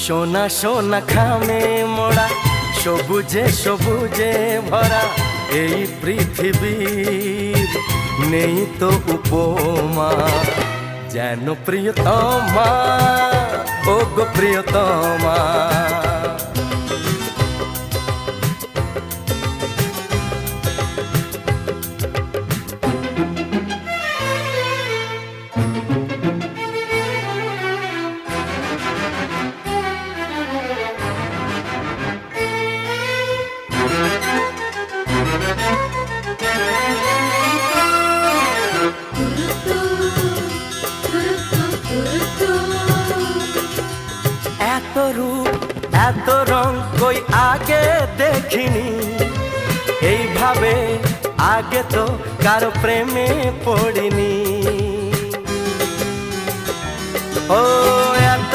সোনা সোনা খামে মোড়া সবুজে সবুজে ভরা এই পৃথিবীর নেই তো উপমা যেন প্রিয়তমা ও গো প্রিয়তমা। এত রূপ এত রং কই আগে দেখিনি, এইভাবে আগে তো কারো প্রেমে পড়িনি। ও